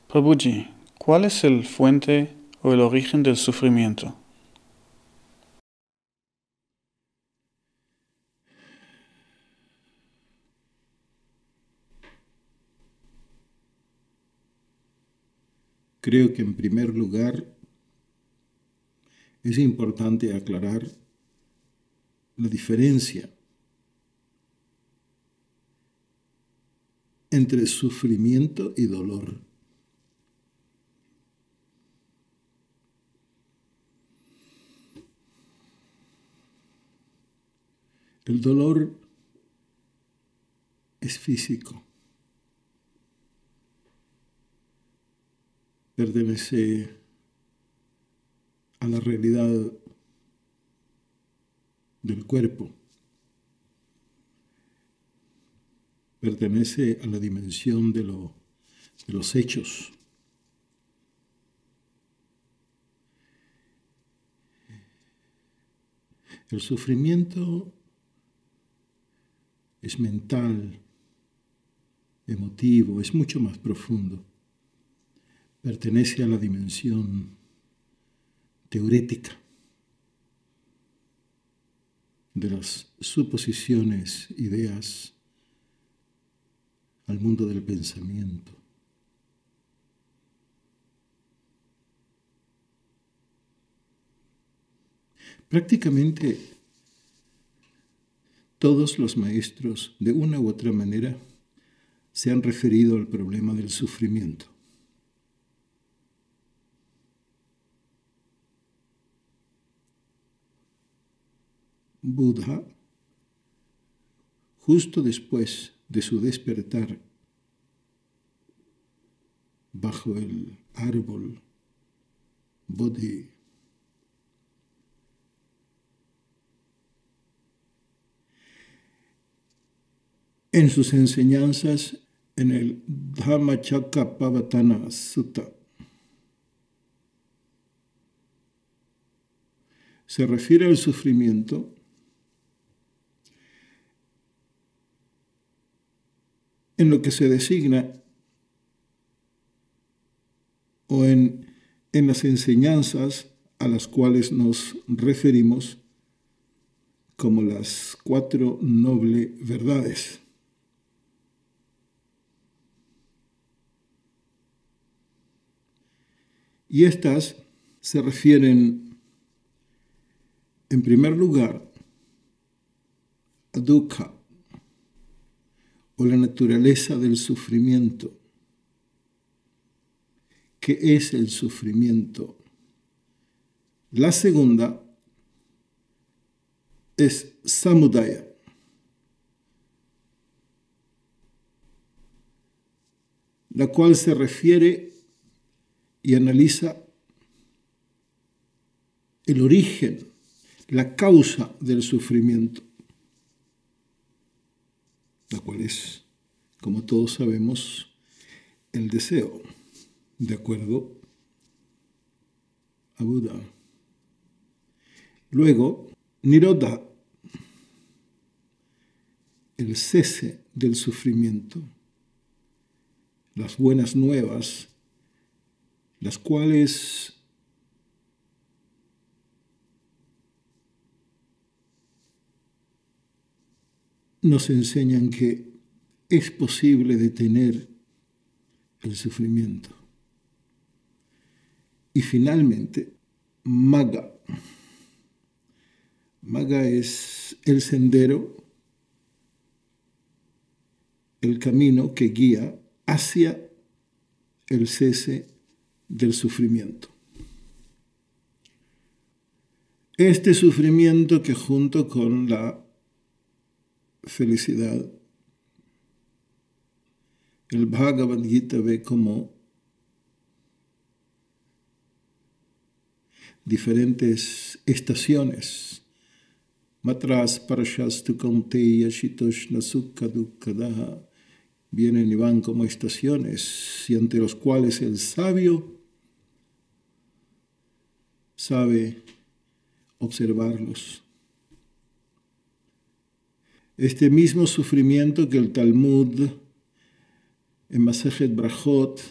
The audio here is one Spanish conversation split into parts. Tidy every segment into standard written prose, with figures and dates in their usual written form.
Prabhuji, ¿cuál es el fuente o el origen del sufrimiento? Creo que en primer lugar es importante aclarar la diferencia entre sufrimiento y dolor. El dolor es físico, pertenece a la realidad del cuerpo, pertenece a la dimensión de los hechos. El sufrimiento es mental, emotivo, es mucho más profundo. Pertenece a la dimensión teorética de las suposiciones, ideas, al mundo del pensamiento. Prácticamente todos los maestros, de una u otra manera, se han referido al problema del sufrimiento. Buda, justo después de su despertar bajo el árbol Bodhi, en sus enseñanzas en el Dhammacakkappavattana Sutta, se refiere al sufrimiento en lo que se designa o en las enseñanzas a las cuales nos referimos como las 4 nobles verdades. Y estas se refieren, en primer lugar, a dukkha, o la naturaleza del sufrimiento. ¿Qué es el sufrimiento? La segunda es samudaya, la cual se refiere y analiza el origen, la causa del sufrimiento, la cual es, como todos sabemos, el deseo, de acuerdo a Buda. Luego, Nirodha, el cese del sufrimiento, las buenas nuevas, las cuales nos enseñan que es posible detener el sufrimiento. Y finalmente, Magga. Magga es el sendero, el camino que guía hacia el cese del sufrimiento. Este sufrimiento que junto con la felicidad, el Bhagavad Gita ve como diferentes estaciones. Matras parashastu kaunteya shitoshna sukha dukkadaha, vienen y van como estaciones, y ante los cuales el sabio sabe observarlos. Este mismo sufrimiento que el Talmud en Masejet Brajot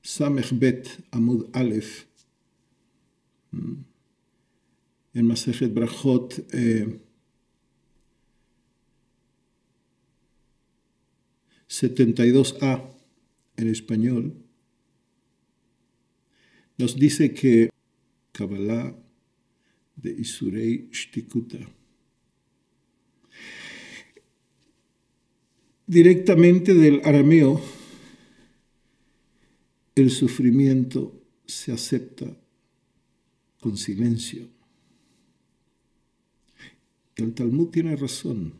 Samech Bet Amud Aleph, en Masejet Brajot, 72a en español, nos dice que Kabbalah de Isurei Shtikuta, directamente del arameo, el sufrimiento se acepta con silencio. El Talmud tiene razón.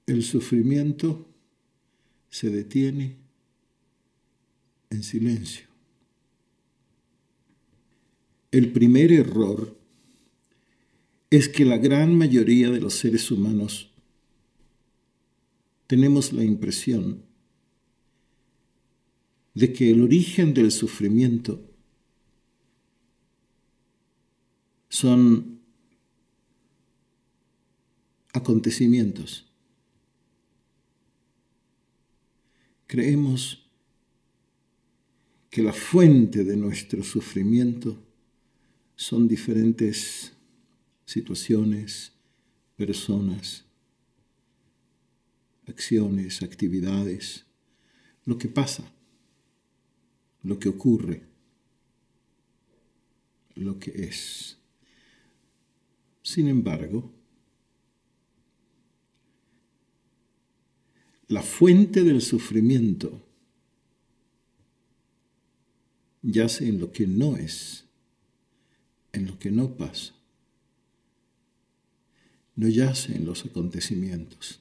El sufrimiento se detiene en silencio. El primer error es que la gran mayoría de los seres humanos tenemos la impresión de que el origen del sufrimiento son acontecimientos. Creemos que la fuente de nuestro sufrimiento son diferentes situaciones, personas, acciones, actividades, lo que pasa, lo que ocurre, lo que es. Sin embargo, la fuente del sufrimiento yace en lo que no es, en lo que no pasa. No yace en los acontecimientos.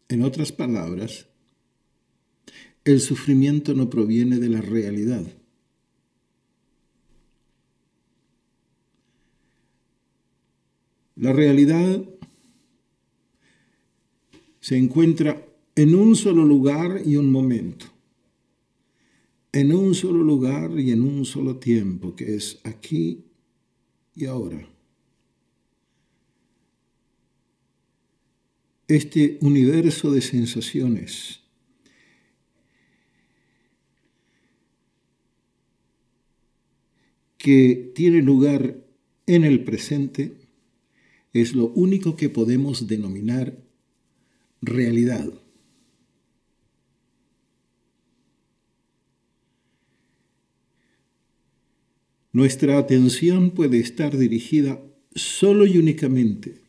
En otras palabras, el sufrimiento no proviene de la realidad. La realidad se encuentra en un solo lugar y un momento, en un solo lugar y en un solo tiempo, que es aquí y ahora. Este universo de sensaciones que tiene lugar en el presente es lo único que podemos denominar realidad. Nuestra atención puede estar dirigida solo y únicamente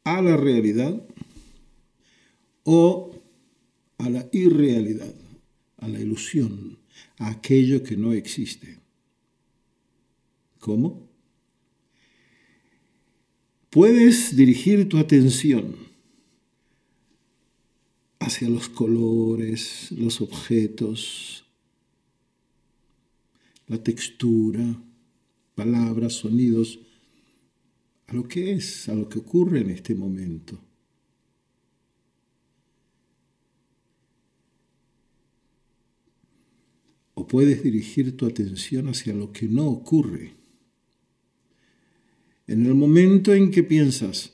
a la realidad o a la irrealidad, a la ilusión, a aquello que no existe. ¿Cómo? Puedes dirigir tu atención hacia los colores, los objetos, la textura, palabras, sonidos, a lo que es, a lo que ocurre en este momento. O puedes dirigir tu atención hacia lo que no ocurre. En el momento en que piensas,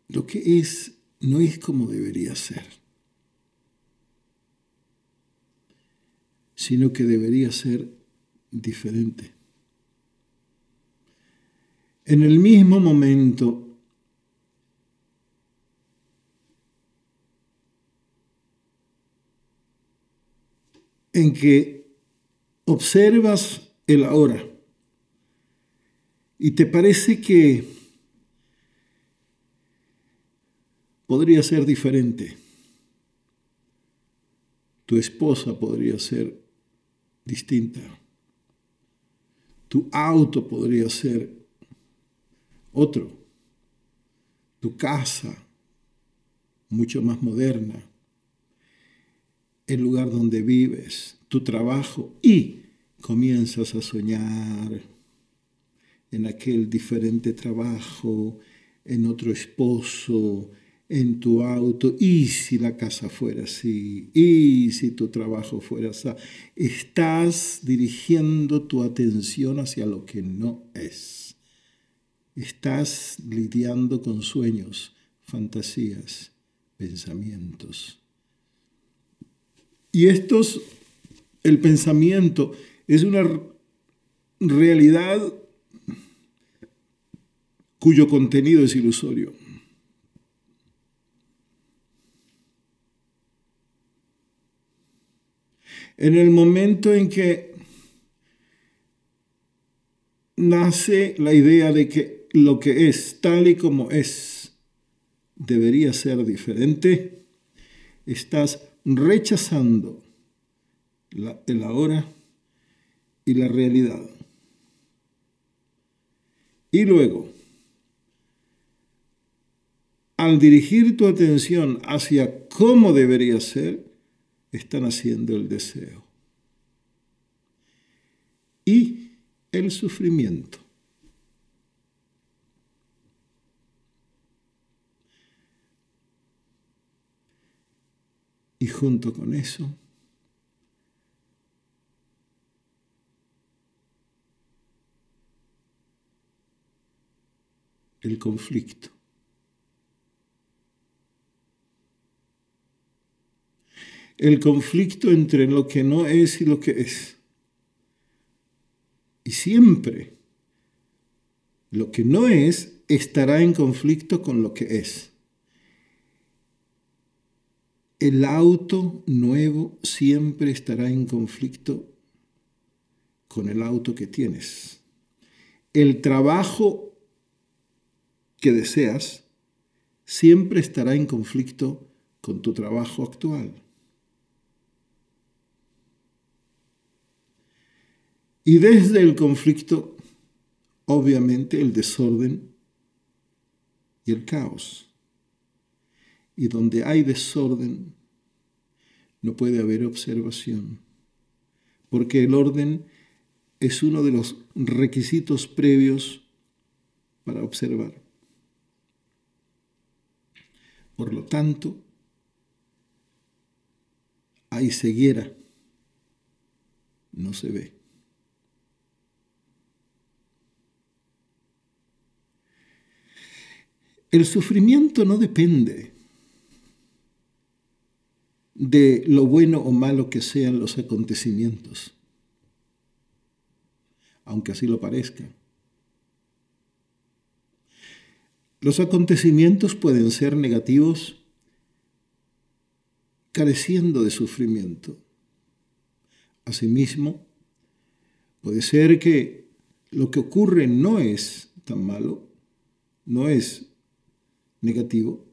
lo que es no es como debería ser, sino que debería ser diferente. En el mismo momento en que observas el ahora y te parece que podría ser diferente, tu esposa podría ser distinta, tu auto podría ser otro, tu casa mucho más moderna, el lugar donde vives, tu trabajo, y comienzas a soñar en aquel diferente trabajo, en otro esposo, en tu auto, y si la casa fuera así, y si tu trabajo fuera así. Estás dirigiendo tu atención hacia lo que no es. Estás lidiando con sueños, fantasías, pensamientos. Y el pensamiento es una realidad cuyo contenido es ilusorio. En el momento en que nace la idea de que lo que es tal y como es debería ser diferente, estás rechazando el ahora y la realidad. Y luego, al dirigir tu atención hacia cómo debería ser, están haciendo el deseo y el sufrimiento. Y junto con eso, el conflicto. El conflicto entre lo que no es y lo que es. Y siempre lo que no es estará en conflicto con lo que es. El auto nuevo siempre estará en conflicto con el auto que tienes. El trabajo que deseas siempre estará en conflicto con tu trabajo actual. Y desde el conflicto, obviamente, el desorden y el caos. Y donde hay desorden, no puede haber observación, porque el orden es uno de los requisitos previos para observar. Por lo tanto, hay ceguera, no se ve. El sufrimiento no depende de lo bueno o malo que sean los acontecimientos, aunque así lo parezca. Los acontecimientos pueden ser negativos careciendo de sufrimiento. Asimismo, puede ser que lo que ocurre no es tan malo, no es negativo,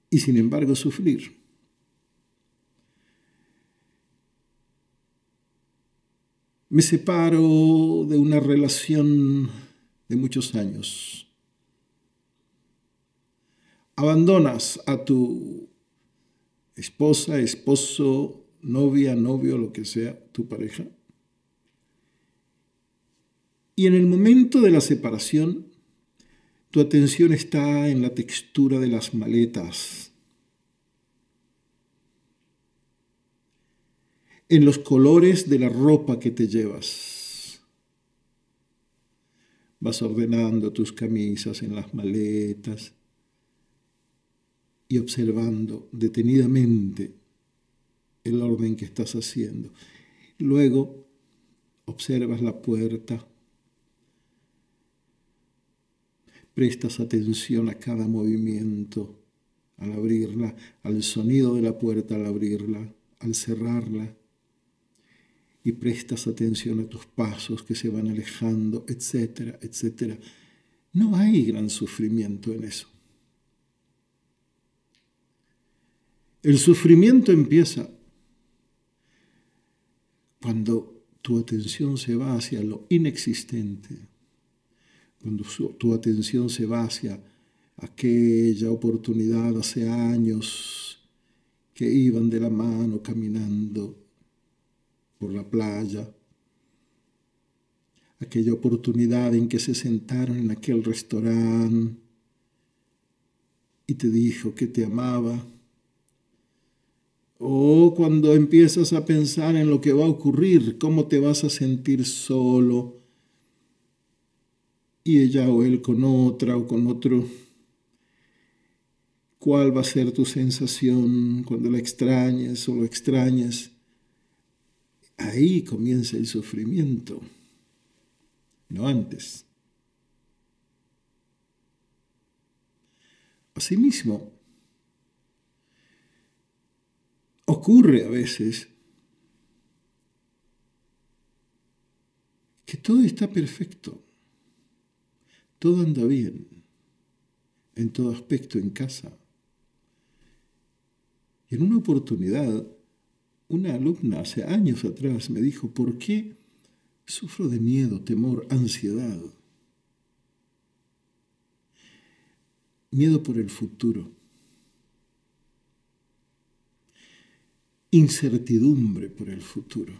y sin embargo sufrir. Me separo de una relación de muchos años. Abandonas a tu esposa, esposo, novia, novio, lo que sea, tu pareja. Y en el momento de la separación, tu atención está en la textura de las maletas, en los colores de la ropa que te llevas. Vas ordenando tus camisas en las maletas y observando detenidamente el orden que estás haciendo. Luego observas la puerta. Prestas atención a cada movimiento al abrirla, al sonido de la puerta al abrirla, al cerrarla. Y prestas atención a tus pasos que se van alejando, etcétera, etcétera. No hay gran sufrimiento en eso. El sufrimiento empieza cuando tu atención se va hacia lo inexistente, cuando tu atención se va hacia aquella oportunidad hace años que iban de la mano caminando por la playa, aquella oportunidad en que se sentaron en aquel restaurante y te dijo que te amaba. O cuando empiezas a pensar en lo que va a ocurrir, cómo te vas a sentir solo, y ella o él con otra o con otro, ¿cuál va a ser tu sensación cuando la extrañes o lo extrañes? Ahí comienza el sufrimiento, no antes. Asimismo, ocurre a veces que todo está perfecto, todo anda bien, en todo aspecto en casa. Y en una oportunidad, una alumna hace años atrás me dijo, ¿por qué sufro de miedo, temor, ansiedad? Miedo por el futuro. Incertidumbre por el futuro.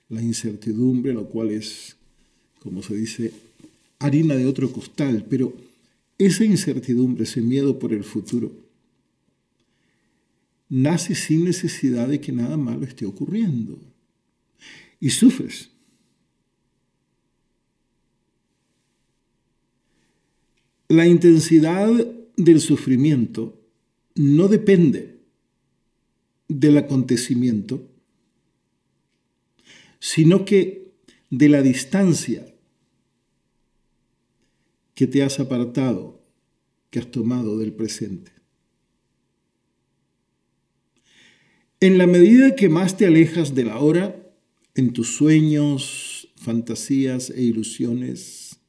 La incertidumbre, lo cual es, como se dice, harina de otro costal, pero esa incertidumbre, ese miedo por el futuro, nace sin necesidad de que nada malo esté ocurriendo. Y sufres. La intensidad del sufrimiento no depende del acontecimiento, sino que de la distancia que te has apartado, que has tomado del presente. En la medida que más te alejas de la hora, en tus sueños, fantasías e ilusiones,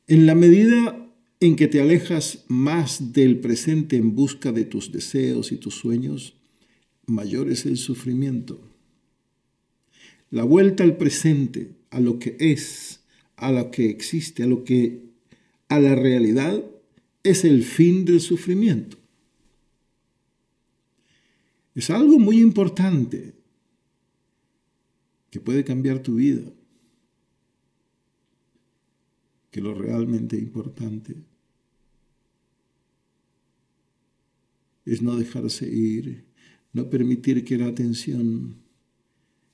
en la medida en que te alejas más del presente en busca de tus deseos y tus sueños, mayor es el sufrimiento. La vuelta al presente, a lo que es, a lo que existe, a la realidad, es el fin del sufrimiento. Es algo muy importante que puede cambiar tu vida, que lo realmente importante es no dejarse ir, no permitir que la atención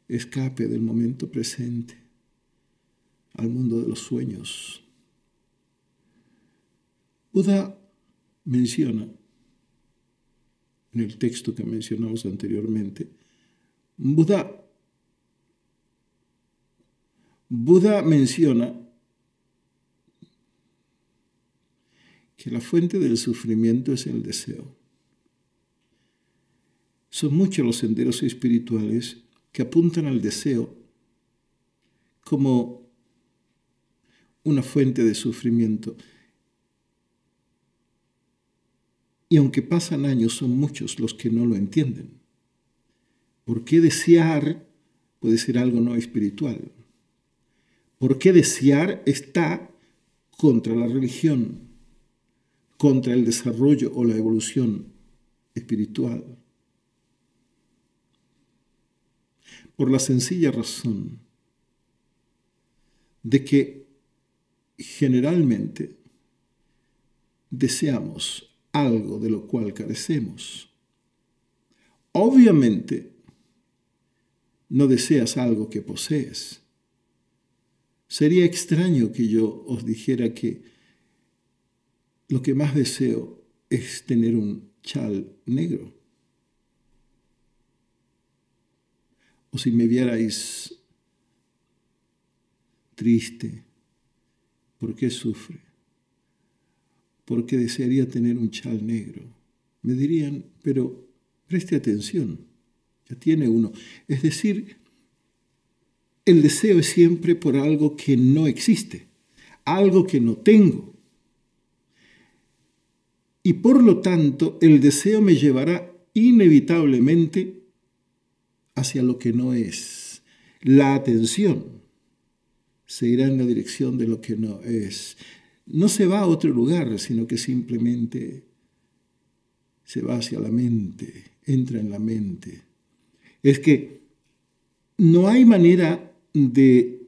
escape del momento presente al mundo de los sueños. Buda menciona, en el texto que mencionamos anteriormente, Buda menciona que la fuente del sufrimiento es el deseo. Son muchos los senderos espirituales que apuntan al deseo como una fuente de sufrimiento. Y aunque pasan años, son muchos los que no lo entienden. ¿Por qué desear puede ser algo no espiritual? ¿Por qué desear está contra la religión, contra el desarrollo o la evolución espiritual? Por la sencilla razón de que generalmente deseamos algo de lo cual carecemos. Obviamente, no deseas algo que posees. Sería extraño que yo os dijera que lo que más deseo es tener un chal negro. O si me vierais triste, ¿por qué sufre? ¿Por qué desearía tener un chal negro? Me dirían, pero preste atención, ya tiene uno. Es decir, el deseo es siempre por algo que no existe, algo que no tengo. Y por lo tanto, el deseo me llevará inevitablemente hacia lo que no es. La atención se irá en la dirección de lo que no es. No se va a otro lugar, sino que simplemente se va hacia la mente, entra en la mente. Es que no hay manera de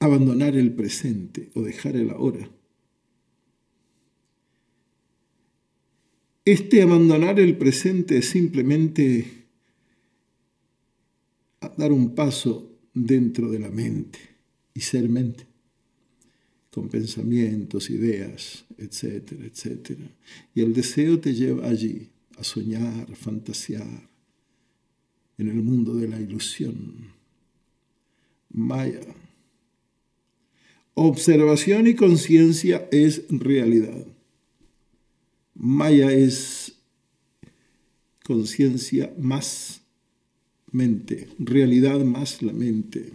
abandonar el presente o dejar el ahora. Este abandonar el presente es simplemente dar un paso dentro de la mente y ser mente, con pensamientos, ideas, etcétera, etcétera. Y el deseo te lleva allí a soñar, a fantasear en el mundo de la ilusión. Maya. Observación y conciencia es realidad. Maya es conciencia más mente, realidad más la mente.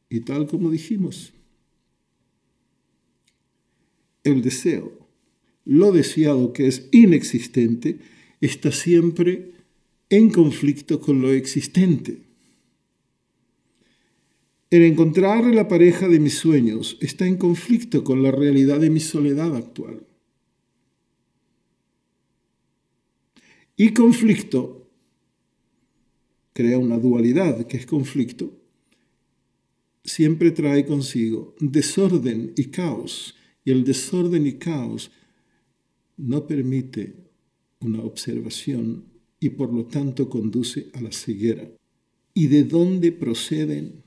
Y tal como dijimos, el deseo, lo deseado que es inexistente, está siempre en conflicto con lo existente. El encontrar la pareja de mis sueños está en conflicto con la realidad de mi soledad actual. Y conflicto crea una dualidad, que es conflicto, siempre trae consigo desorden y caos. Y el desorden y caos no permite una observación y por lo tanto conduce a la ceguera. ¿Y de dónde proceden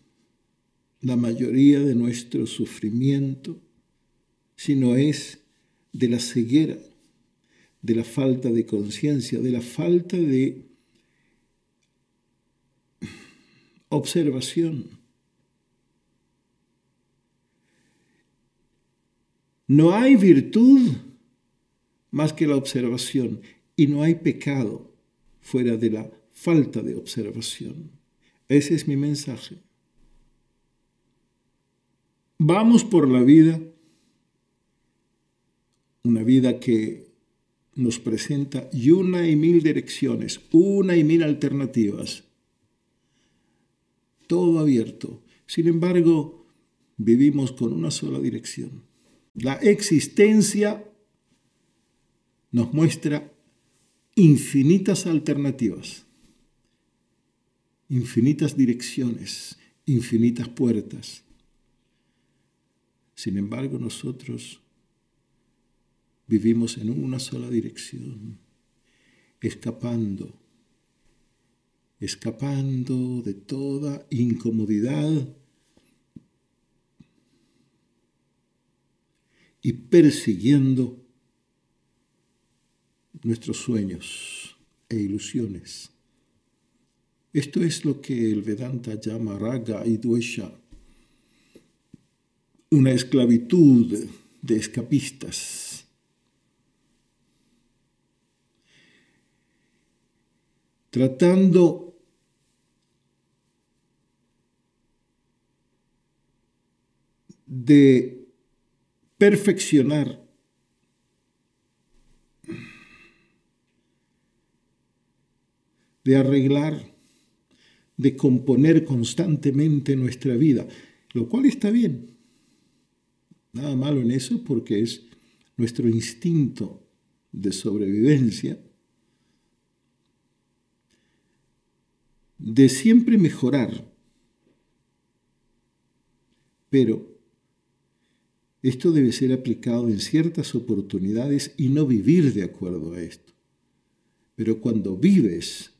la mayoría de nuestro sufrimiento? Si no es de la ceguera, de la falta de conciencia, de la falta de observación. No hay virtud más que la observación y no hay pecado fuera de la falta de observación. Ese es mi mensaje. Vamos por la vida, una vida que nos presenta una y mil direcciones, una y mil alternativas, todo abierto. Sin embargo, vivimos con una sola dirección. La existencia nos muestra infinitas alternativas, infinitas direcciones, infinitas puertas. Sin embargo, nosotros vivimos en una sola dirección, escapando de toda incomodidad y persiguiendo nuestros sueños e ilusiones. Esto es lo que el Vedanta llama raga y dvesha, una esclavitud de escapistas. Tratando de perfeccionar de arreglar, de componer constantemente nuestra vida, lo cual está bien. Nada malo en eso porque es nuestro instinto de sobrevivencia, de siempre mejorar. Pero esto debe ser aplicado en ciertas oportunidades y no vivir de acuerdo a esto. Pero cuando vives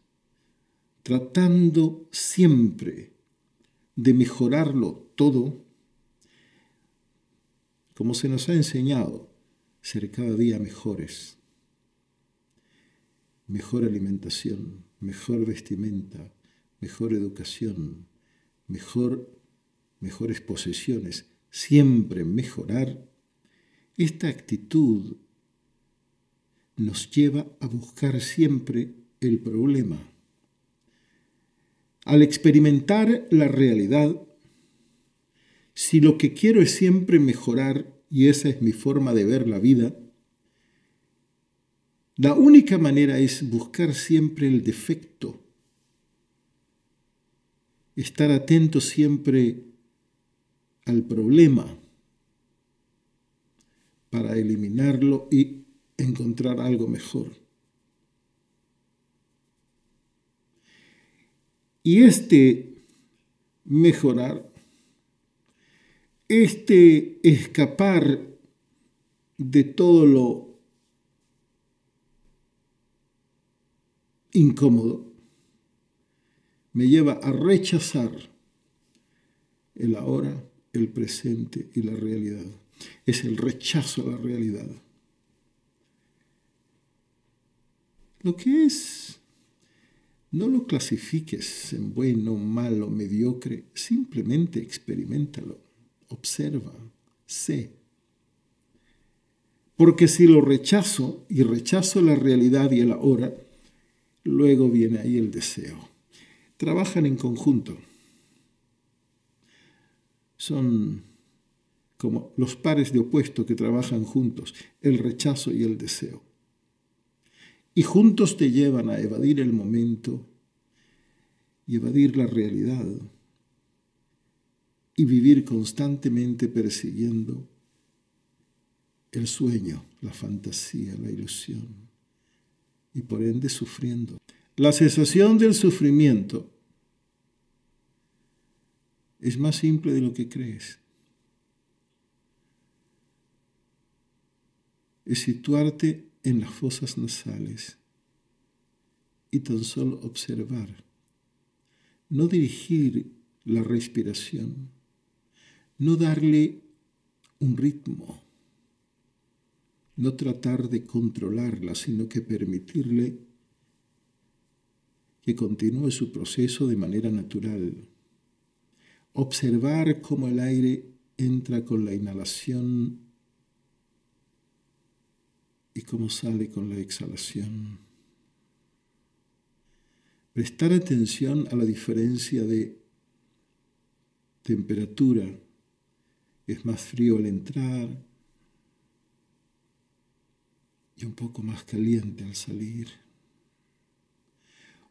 tratando siempre de mejorarlo todo, como se nos ha enseñado, ser cada día mejores. Mejor alimentación, mejor vestimenta, mejor educación, mejores posesiones, siempre mejorar. Esta actitud nos lleva a buscar siempre el problema. Al experimentar la realidad, si lo que quiero es siempre mejorar, y esa es mi forma de ver la vida, la única manera es buscar siempre el defecto, estar atento siempre al problema para eliminarlo y encontrar algo mejor. Y este mejorar, este escapar de todo lo incómodo, me lleva a rechazar el ahora, el presente y la realidad. Es el rechazo a la realidad. Lo que es, no lo clasifiques en bueno, malo, mediocre, simplemente experiméntalo, observa, sé. Porque si lo rechazo y rechazo la realidad y el ahora, luego viene ahí el deseo. Trabajan en conjunto. Son como los pares de opuestos que trabajan juntos, el rechazo y el deseo. Y juntos te llevan a evadir el momento y evadir la realidad y vivir constantemente persiguiendo el sueño, la fantasía, la ilusión y por ende sufriendo. La cesación del sufrimiento es más simple de lo que crees. Es situarte en las fosas nasales y tan solo observar, no dirigir la respiración, no darle un ritmo, no tratar de controlarla, sino que permitirle que continúe su proceso de manera natural. Observar cómo el aire entra con la inhalación y cómo sale con la exhalación. Prestar atención a la diferencia de temperatura. Es más frío al entrar y un poco más caliente al salir.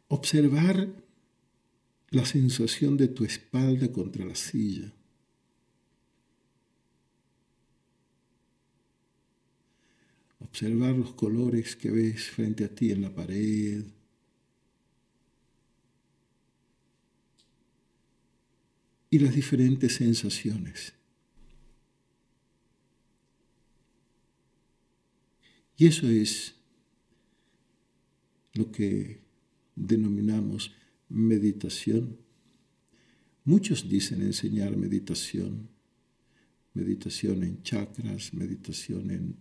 Observar la sensación de tu espalda contra la silla. Observar los colores que ves frente a ti en la pared. Y las diferentes sensaciones. Y eso es lo que denominamos meditación. Muchos dicen enseñar meditación. Meditación en chakras, meditación en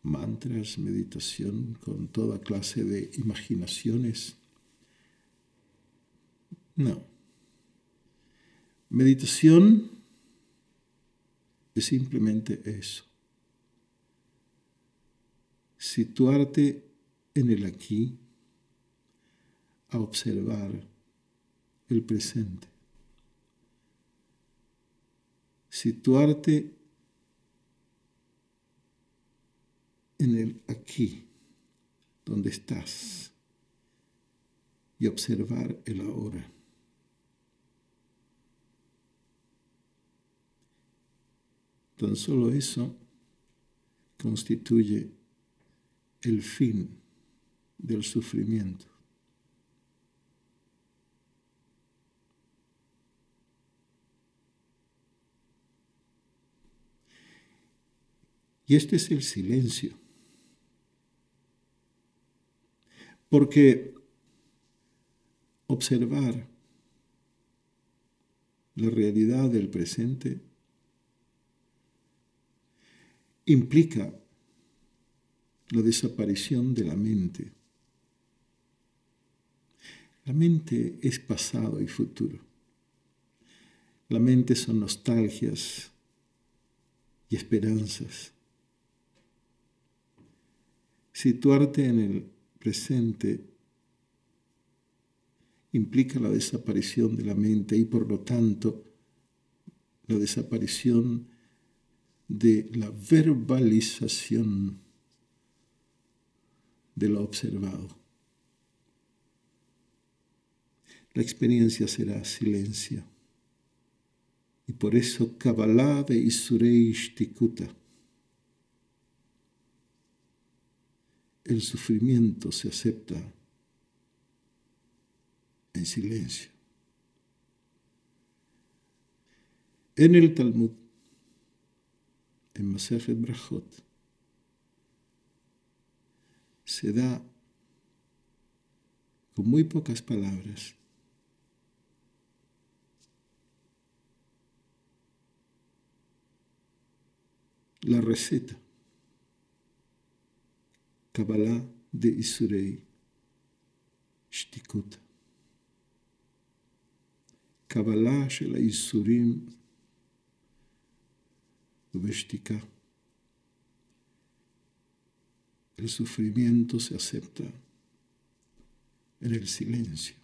mantras, meditación con toda clase de imaginaciones. No. Meditación es simplemente eso. Situarte en el aquí, a observar el presente. Situarte en el aquí, donde estás, y observar el ahora. Tan solo eso constituye el fin del sufrimiento. Y este es el silencio. Porque observar la realidad del presente implica la desaparición de la mente. La mente es pasado y futuro. La mente son nostalgias y esperanzas. Situarte en el presente implica la desaparición de la mente y por lo tanto la desaparición de la verbalización de lo observado. La experiencia será silencio. Y por eso Kabbalah de Isureish Tikuta. El sufrimiento se acepta en silencio. En el Talmud, en Masechet Brajot, se da con muy pocas palabras la receta, Kabbalah de Isurei Shtikut. Kabbalah shel Isurim Veshtika. El sufrimiento se acepta en el silencio.